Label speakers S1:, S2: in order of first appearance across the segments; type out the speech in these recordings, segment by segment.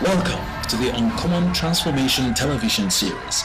S1: Welcome to the Uncommon Transformation television series.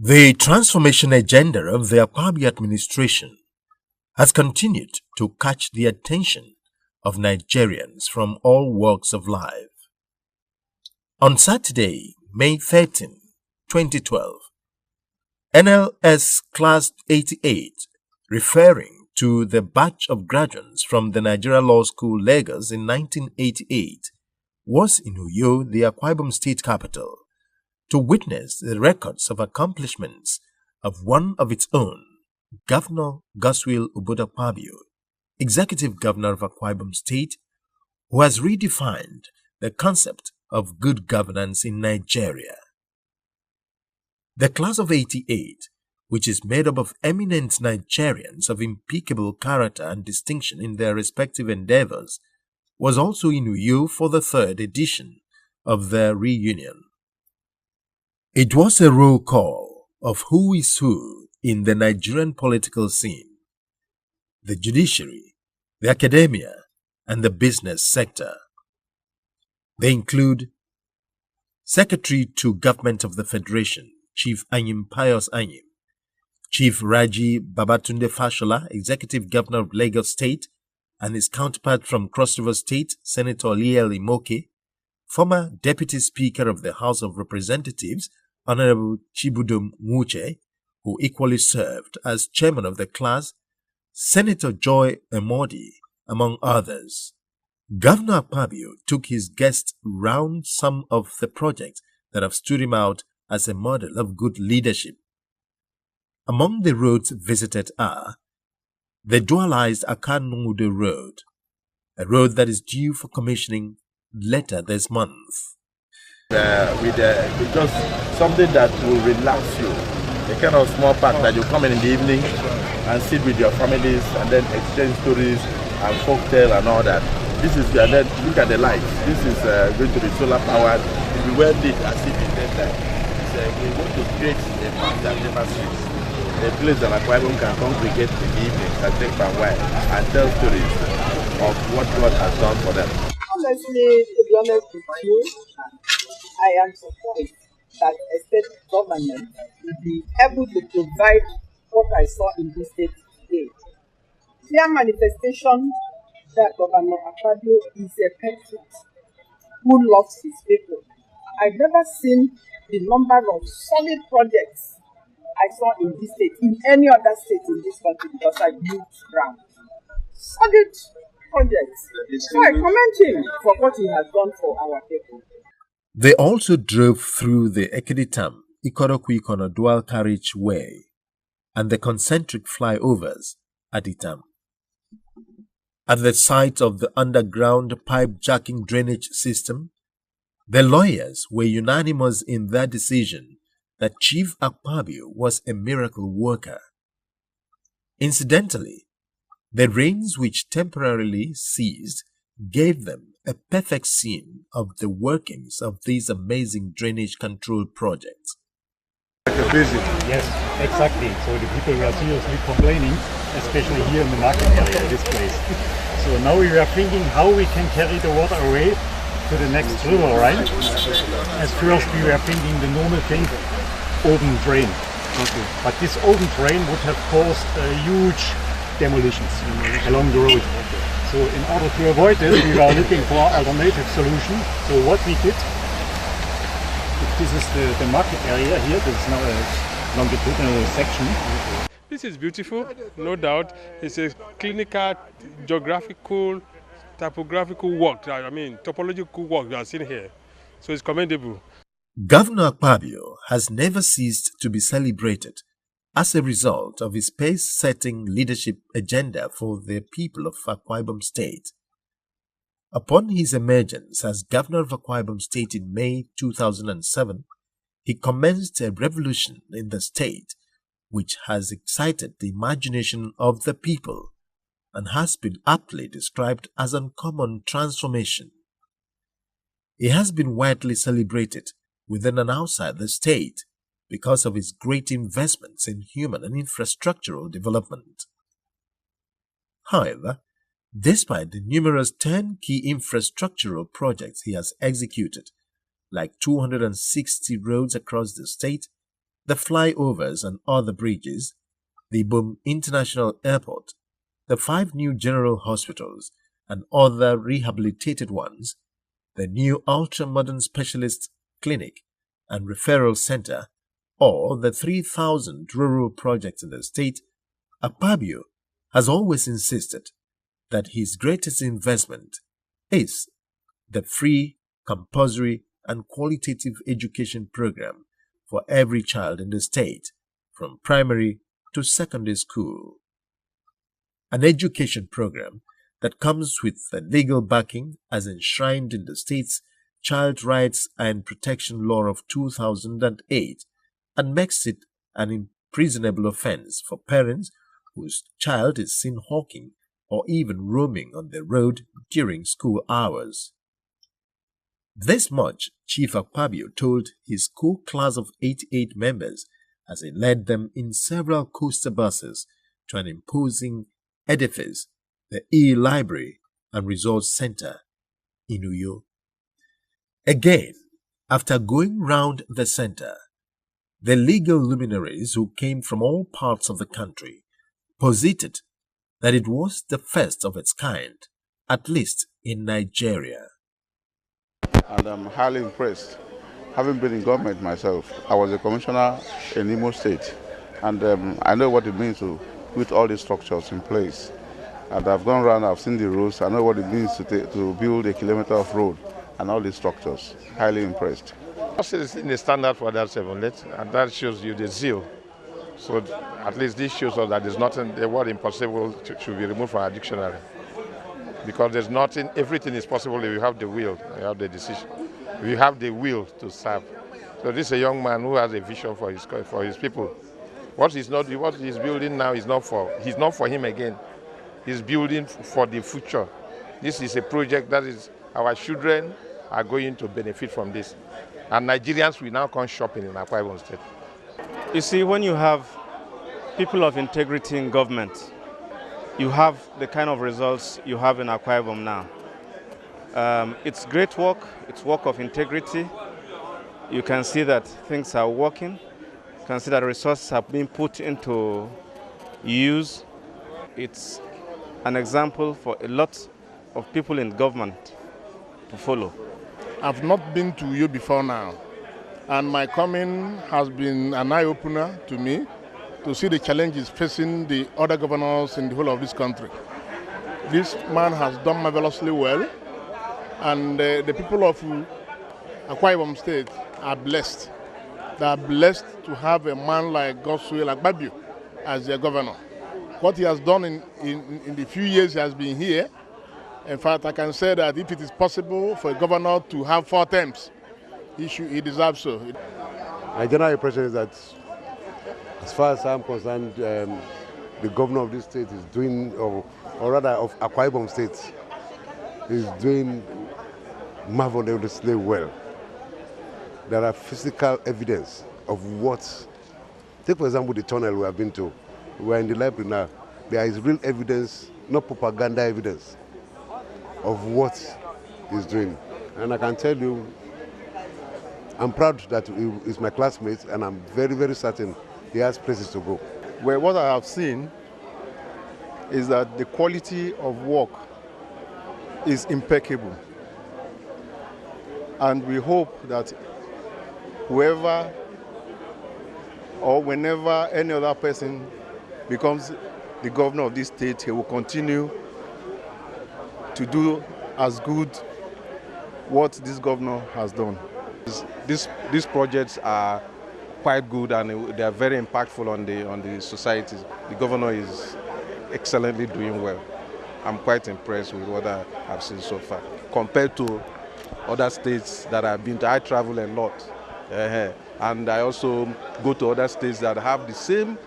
S2: The transformation agenda of the Akpabio administration has continued to catch the attention of Nigerians from all walks of life. On Saturday, May 13, 2012, NLS Class 88, referring to the batch of graduates from the Nigeria Law School Lagos in 1988, was in Uyo, the Akwa Ibom state capital, to witness the records of accomplishments of one of its own, Governor Godswill Akpabio, Executive Governor of Akwa Ibom State, who has redefined the concept of good governance in Nigeria. The class of 88, which is made up of eminent Nigerians of impeccable character and distinction in their respective endeavors, was also in Uyo for the third edition of their reunion. It was a roll call of who is who in the Nigerian political scene, the judiciary, the academia, and the business sector. They include Secretary to Government of the Federation, Chief Anyim Pius Anyim, Chief Raji Babatunde Fashola, Executive Governor of Lagos State, and his counterpart from Cross River State, Senator Liel Imoke, former Deputy Speaker of the House of Representatives, Honorable Chibudum Nwuche, who equally served as chairman of the class, Senator Joy Emodi, among others. Governor Akpabio took his guests round some of the projects that have stood him out as a model of good leadership. Among the roads visited are the dualized Akanungude Road, a road that is due for commissioning later this month.
S3: With just something that will relax you, a kind of small park that you come in the evening and sit with your families and then exchange stories and folktale and all that. This is, and then look at the lights. This is going to be solar powered. It will be well lit as if it's daytime. We want to create a park that never sleeps, a place that Akwa Ibom can congregate in the evening and take a while and tell stories of what God has done for them.
S4: Honestly, to be honest with you, I am surprised that a state government will be able to provide what I saw in this state today. Clear manifestation that Governor Akpabio is a patriot who loves his people. I've never seen the number of solid projects I saw in this state, in any other state in this country, because I moved around. Solid projects. So I commend him for what he has done for our people.
S2: They also drove through the Ekeditam, Ikoroku-Ikono dual carriage way and the concentric flyovers at Itam. At the site of the underground pipe jacking drainage system, the lawyers were unanimous in their decision that Chief Akpabio was a miracle worker. Incidentally, the rains which temporarily ceased gave them a perfect scene of the workings of these amazing drainage control projects.
S5: Yes, exactly. So the people were seriously complaining, especially here in the market area, this place. So now we are thinking how we can carry the water away to the next river, right? At first we were thinking the normal thing, open drain. Okay. But this open drain would have caused huge demolitions along the road. Okay. So in order to avoid this, we were looking for alternative solutions. So what we did, this is the market area here. This is now a longitudinal section.
S6: This is beautiful, no doubt. It's a clinical, geographical, typographical work. I mean, topological work you are seeing here. So it's commendable.
S2: Governor Akpabio has never ceased to be celebrated as a result of his pace-setting leadership agenda for the people of Akwa Ibom State. Upon his emergence as governor of Akwa Ibom State in May 2007, he commenced a revolution in the state which has excited the imagination of the people and has been aptly described as uncommon transformation. He has been widely celebrated within and outside the state because of his great investments in human and infrastructural development. However, despite the numerous 10 key infrastructural projects he has executed, like 260 roads across the state, the flyovers and other bridges, the Ibom International Airport, the 5 new general hospitals and other rehabilitated ones, the new ultra-modern specialist clinic and referral center, or the 3,000 rural projects in the state, Akpabio has always insisted that his greatest investment is the free, compulsory, and qualitative education program for every child in the state, from primary to secondary school. An education program that comes with the legal backing as enshrined in the state's Child Rights and Protection Law of 2008 and makes it an imprisonable offense for parents whose child is seen hawking or even roaming on the road during school hours. This much Chief Akpabio told his school class of 88 members as he led them in several coaster buses to an imposing edifice, the E-Library and Resource Center in Uyo. Again, after going round the center, the legal luminaries who came from all parts of the country posited that it was the first of its kind, at least in Nigeria.
S3: And I'm highly impressed. Having been in government myself, I was a commissioner in Imo State, and I know what it means to put all these structures in place. And I've gone around, I've seen the roads, I know what it means to build a kilometer of road and all these structures. Highly impressed.
S6: It's in the standard for that 7 and that shows you the zeal. So at least this shows us that there's nothing, the word impossible should be removed from our dictionary. Because there's nothing, everything is possible if you have the will, you have the decision. If you have the will to serve. So this is a young man who has a vision for his people. What he's building now is not for him again. He's building for the future. This is a project that is, our children are going to benefit from this. And Nigerians will now come shopping in Akwa Ibom State.
S7: You see, when you have people of integrity in government, you have the kind of results you have in Akwa Ibom now. It's great work, it's work of integrity. You can see that things are working. You can see that resources have been put into use. It's an example for a lot of people in government to follow.
S8: I've not been to you before now, and my coming has been an eye-opener to me to see the challenges facing the other governors in the whole of this country. This man has done marvelously well, and the people of Akwa Ibom State are blessed. They are blessed to have a man like Godswill Akpabio as their governor. What he has done in the few years he has been here, in fact, I can say that if it is possible for a governor to have 4 terms, he deserves so.
S9: My general impression is that, as far as I'm concerned, the governor of this state is doing, or rather of Akwa Ibom State, is doing marvelously well. There are physical evidence of what, take for example the tunnel we have been to. We are in the library now. There is real evidence, not propaganda evidence, of what he's doing. And I can tell you, I'm proud that he's my classmate, and I'm very, very certain he has places to go.
S10: Well, what I have seen is that the quality of work is impeccable. And we hope that whoever or whenever any other person becomes the governor of this state, he will continue to do as good what this governor has done. These projects are quite good and they are very impactful on the society. The governor is excellently doing well. I'm quite impressed with what I have seen so far. Compared to other states that I've been to, I travel a lot. And I also go to other states that have the same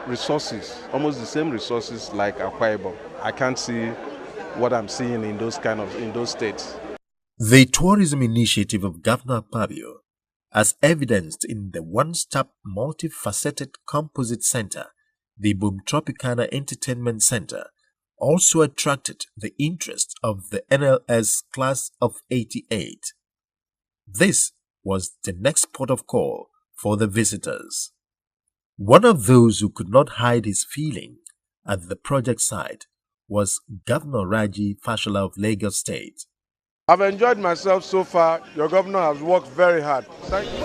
S10: resources, almost the same resources like Akwa Ibom. I can't see what I'm seeing in those states.
S2: The tourism initiative of Governor Akpabio, as evidenced in the one-stop multifaceted composite center, the Boom Tropicana Entertainment Center, also attracted the interest of the NLS class of 88. This was the next port of call for the visitors. One of those who could not hide his feeling at the project site was Governor Raji Fashola of Lagos State.
S11: I've enjoyed myself so far. Your governor has worked very hard. Thank you.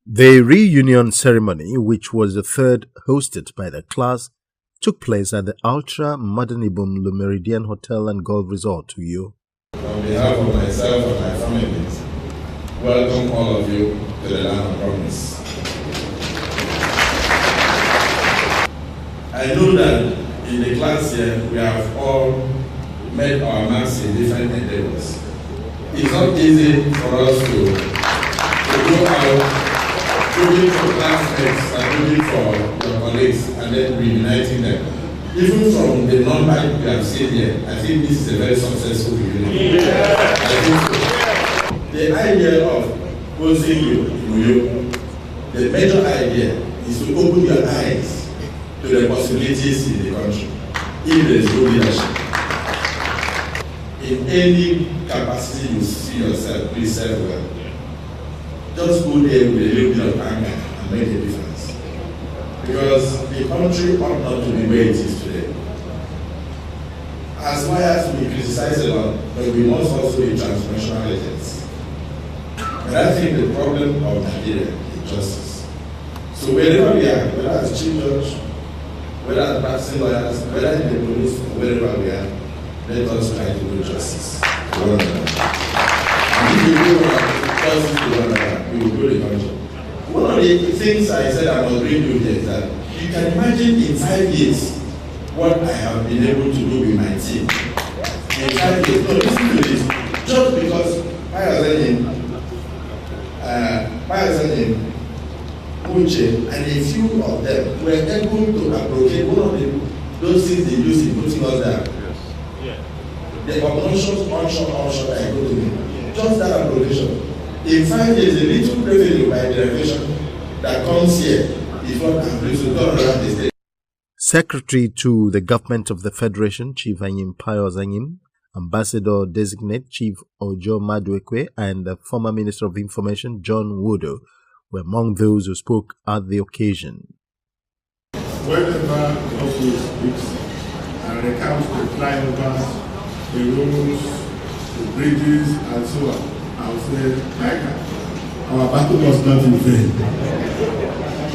S2: The reunion ceremony, which was the third hosted by the class, took place at the Ultra Modern Ibom Le Meridian Hotel and Golf Resort, Uyo.
S12: On behalf of myself and my family, welcome all of you to the land of promise. I know that in the class here, we have all made our marks in different endeavors. It's not easy for us to go out looking for classmates and looking for your colleagues and then reuniting them. Even from the number we have seen here, I think this is a very successful reunion. Yeah. I think so. The idea of hosting you, the major idea is to open your eyes to the possibilities in the country. If there is no leadership, in any capacity you see yourself, please serve well. Just go there with a little bit of anger and make a difference. Because the country ought not to be where it is today. As far as we criticize a lot, but we must also be transformational agents. And I think the problem of Nigeria is justice. So wherever we are, whether as chief judge, whether as practicing lawyers, whether in the police, or wherever we are, let us try to do justice to one another. And if we do justice to one another, we will grow the country. One of the things I said I must bring you here is that you can imagine in 5 years what I have been able to do with my team. In 5 years, no, listen to this. Just because Payazani, Uche, and a few of them were able to abrogate one of those things they use in putting us there. Yes. The onshore, I go to me. Just that abrogation. In 5 years, a little revenue by derivation that comes here is what I'm going to do around the state.
S2: Secretary to the Government of the Federation, Chief Anyim Pius Anyim, Ambassador Designate Chief Ojo Maduekwe, and the former Minister of Information, John Wodo, were among those who spoke at the occasion.
S13: Whenever the office speaks and recounts the flyovers, the roads, the bridges, and so on, I will say, Micah, our battle was not in vain.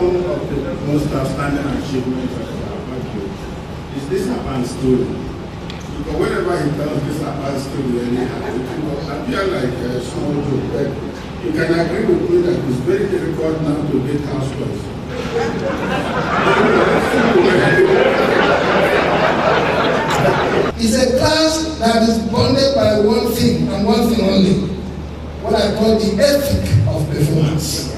S13: One of the most outstanding achievements of our country is this Aban story. Because whenever he tells this Aban story, it will appear like a small joke. But you can agree with me that it's very difficult now to get houseboys.
S14: It's a class that is bonded by one thing and one thing only. What I call the ethic of performance.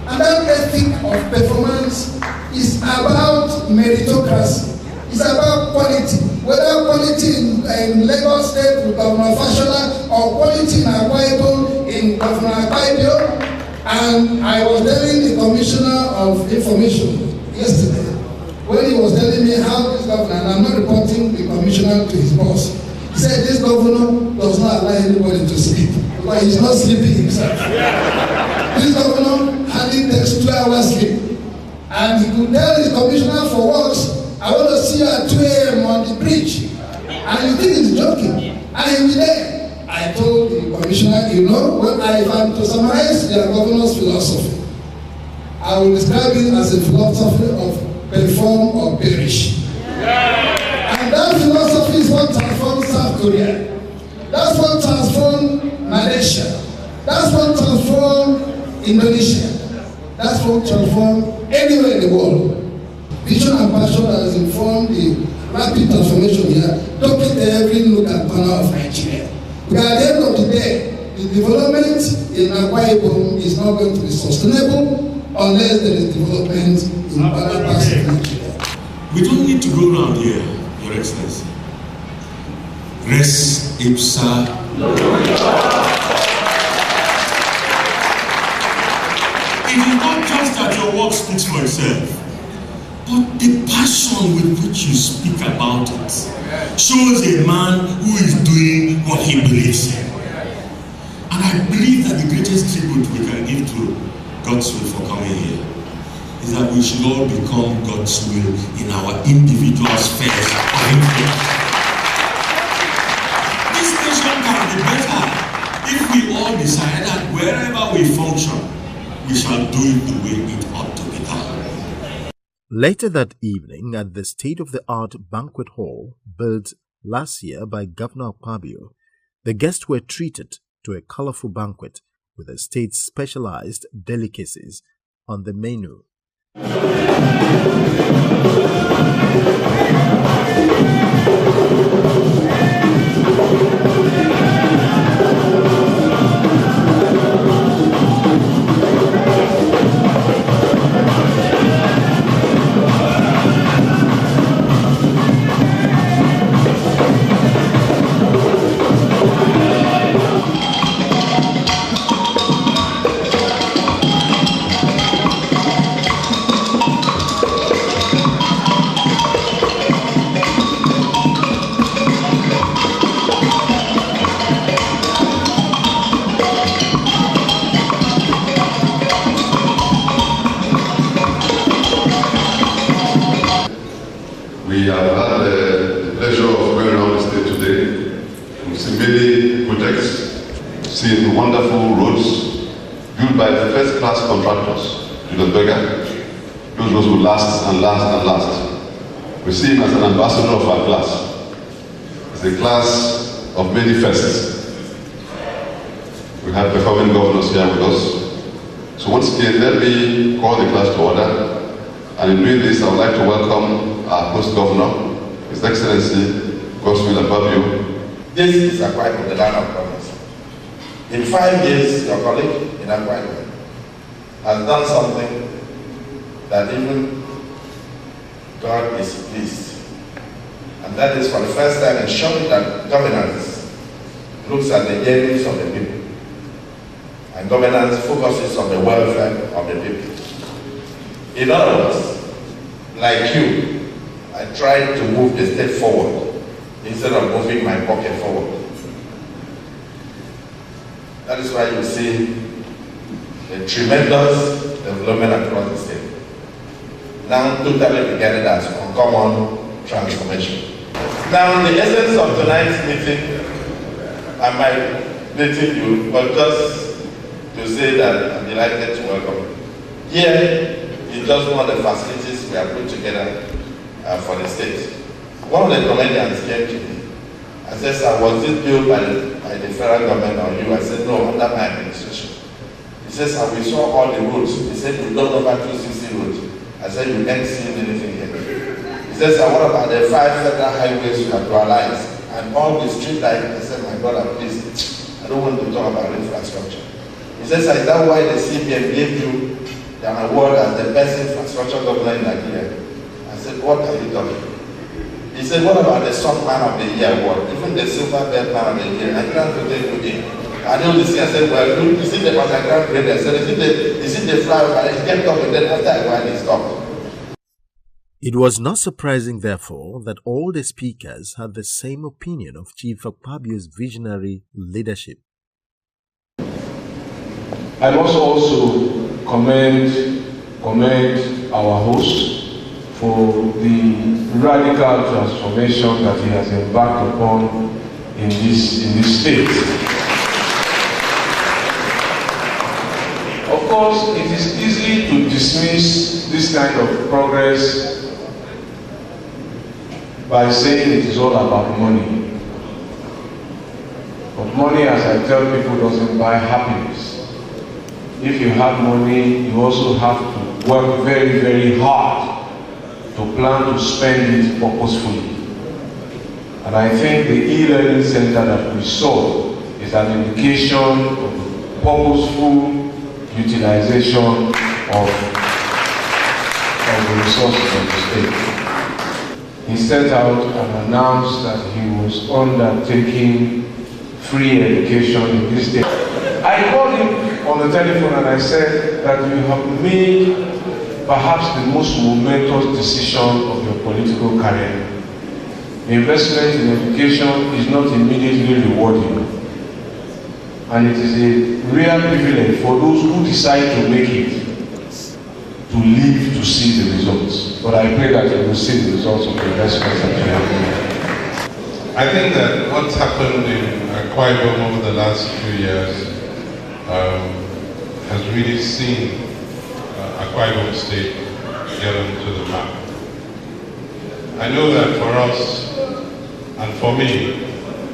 S14: And that ethic of performance is about meritocracy. It's about quality. whether quality in Lagos State with Governor Fashola or quality in Akwa Ibom in Governor Akwa Ibom. And I was telling the Commissioner of Information yesterday when he was telling me how this governor, and I'm not reporting the Commissioner to his boss, he said this governor does not allow anybody to sleep, but he's not sleeping himself. This governor hardly takes 2 hours sleep. And he could tell his Commissioner for Works, I want to see you at 2 a.m. on the bridge. And you think he's joking. And he'll be there. I told the Commissioner, you know, when if I'm to summarize the governor's philosophy, I will describe it as a philosophy of perform or perish. And that philosophy is what transformed South Korea. That's what transformed Malaysia. That's what transformed Indonesia. That's what transformed anywhere in the world. Vision and passion has informed the rapid transformation here. Don't get every nook and corner of Nigeria. Because at the end of the day, the development in Akwa Ibom is not going to be sustainable unless there is development in other parts of Nigeria.
S15: We don't need to go around here, Your Excellency. Res ipsa. It is not just that your work speaks for itself, but the passion with which you speak about it shows a man who is doing what he believes in. And I believe that the greatest tribute we can give to God's will for coming here is that we should all become God's will in our individual spheres of influence. This nation can be better if we all decide that wherever we function, we shall do it the way it ought to be done.
S2: Later that evening, at the state-of-the-art banquet hall built last year by Governor Akpabio, the guests were treated to a colorful banquet with the state's specialized delicacies on the menu.
S16: We have had the pleasure of going around the state today. We've seen many projects, seen wonderful roads built by the first-class contractors, Julius Berger. Those roads will last and last and last. We see him as an ambassador of our class. It's a class of many firsts. We have performing governors here with us. So once again, let me call the class to order. And in doing this, I would like to welcome our host governor, His Excellency Godswill Akpabio.
S12: This is Akwa Ibom, the land of promise. In 5 years, your colleague in Akwa Ibom has done something that even God is pleased. And that is for the first time ensuring that governance looks at the needs of the people. And governance focuses on the welfare of the people. In other words, like you, I tried to move the state forward instead of moving my pocket forward. That is why you see the tremendous development across the state. Now totally regarded as uncommon transformation. Now the essence of tonight's meeting, and my meeting you, was just to say that I'm delighted to welcome you. Here is just one of the facilities we have put together for the state. One of the comedians came to me and said, "Sir, was this built by the federal government or you?" I said, "No, under my administration." He says, "Sir, we saw all the roads." He said, "We don't over 260 roads." I said, "You can't see anything here." He says, "Sir, what about the 5 federal highways you have dualized and all the street lights?" I said, "My brother, please, I don't want to talk about infrastructure." He says, "Sir, is that why the CBN gave you an award as the best infrastructure governor in Nigeria?" I said, "What are you talking about?" He said, what about the soft man of the year award? Even the silver bell man of the year, Nigerians will take good in. And they will see and say, well, you see the underground graders, so is it the flyover? He kept talking, then after a while he stopped.
S2: It was not surprising, therefore, that all the speakers had the same opinion of Chief Akpabio's visionary leadership.
S17: I must also commend our host for the radical transformation that he has embarked upon in this state. Of course, it is easy to dismiss this kind of progress by saying it is all about money. But money, as I tell people, doesn't buy happiness. If you have money, you also have to work very, very hard to plan to spend it purposefully. And I think the e-learning center that we saw is an indication of purposeful utilization of the resources of the state. He set out and announced that he was undertaking free education in this state. I called him on the telephone and I said that you have made perhaps the most momentous decision of your political career. The investment in education is not immediately rewarding. And it is a real privilege for those who decide to make it to live to see the results. But I pray that you will see the results of the investments that you have made.
S18: I think that what's happened in Akwa Ibom over the last few years has really seen Akwa Ibom State get onto the map. I know that for us, and for me,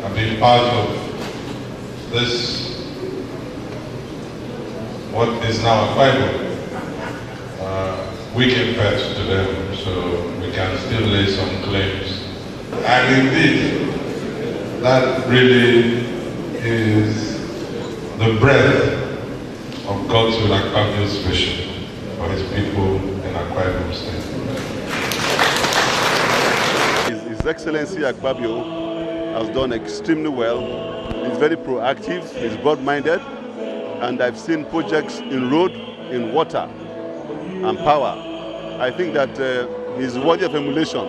S18: I've been part of this, what is now Akwa Ibom. We give birth to them, so we can still lay some claims. And indeed, that really is the breadth of God's will Akpabio's vision for his people in Akwa Ibom State.
S19: His Excellency Akpabio has done extremely well. He's very proactive, he's broad-minded, and I've seen projects in road, in water, and power. I think that he's worthy of emulation.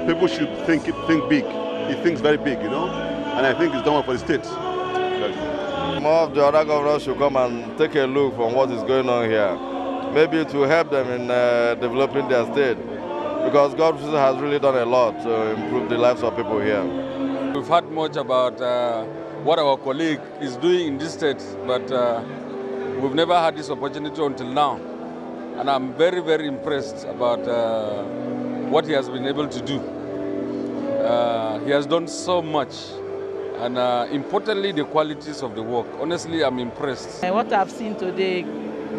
S19: People should think big. He thinks very big, you know, and I think he's done well for the state.
S20: More of the other governors should come and take a look from what is going on here. Maybe to help them in developing their state, because God has really done a lot to improve the lives of people here.
S21: We've heard much about what our colleague is doing in this state, but we've never had this opportunity until now. And I'm very, very impressed about what he has been able to do. He has done so much, and importantly, the qualities of the work. Honestly, I'm impressed.
S22: And what I've seen today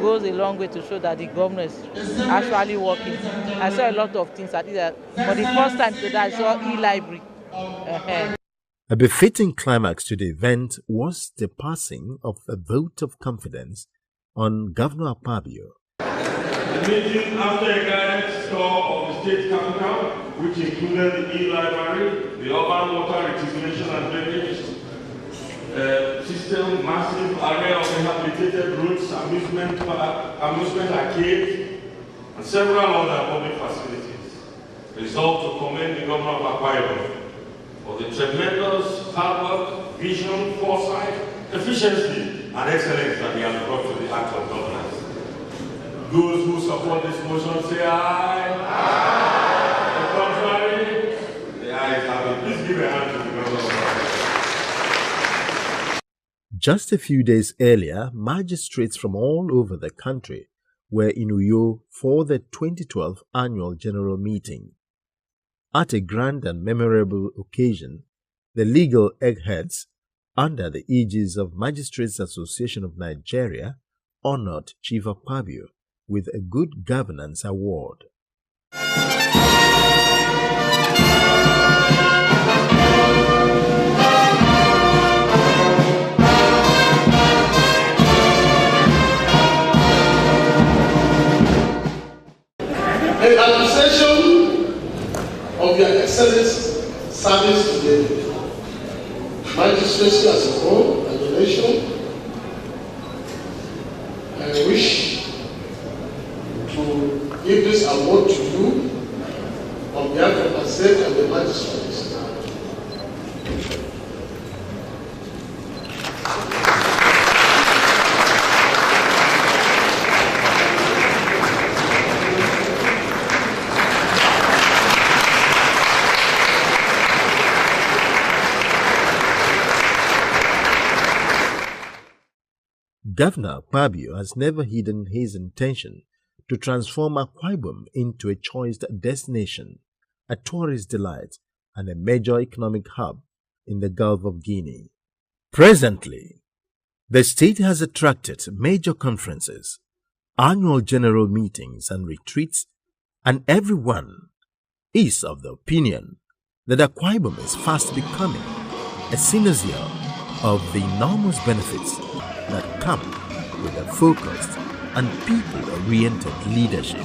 S22: goes a long way to show that the government is actually working. I saw a lot of things. I think that for the first time today, I saw e-library.
S2: A befitting climax to the event was the passing of a vote of confidence on Governor Akpabio.
S23: The meeting after a guided tour of the state capital, which included the e-library, the urban water recirculation and drainage system, massive array of rehabilitated roads, amusement arcades, and several other public facilities, resolved to commend the Governor of Akwa Ibom for the tremendous hard work, vision, foresight, efficiency, and excellence that he has brought to the act of governance. Those who support this motion say aye. Aye. The contrary, the ayes have it. Please give a hand to the Governor of Akwa Ibom.
S2: Just a few days earlier, magistrates from all over the country were in Uyo for the 2012 annual general meeting. At a grand and memorable occasion, the legal eggheads, under the aegis of Magistrates Association of Nigeria, honored Chief Akpabio with a Good Governance Award.
S24: An appreciation of
S1: of your excellent service to the magistracy as a whole and the nation. I wish to give this award to you on behalf of myself and the magistrates.
S2: Governor Akpabio has never hidden his intention to transform Akwa Ibom into a choice destination, a tourist delight, and a major economic hub in the Gulf of Guinea. Presently, the state has attracted major conferences, annual general meetings and retreats, and everyone is of the opinion that Akwa Ibom is fast becoming a cynosure of the enormous benefits that come with a focused and people-oriented leadership.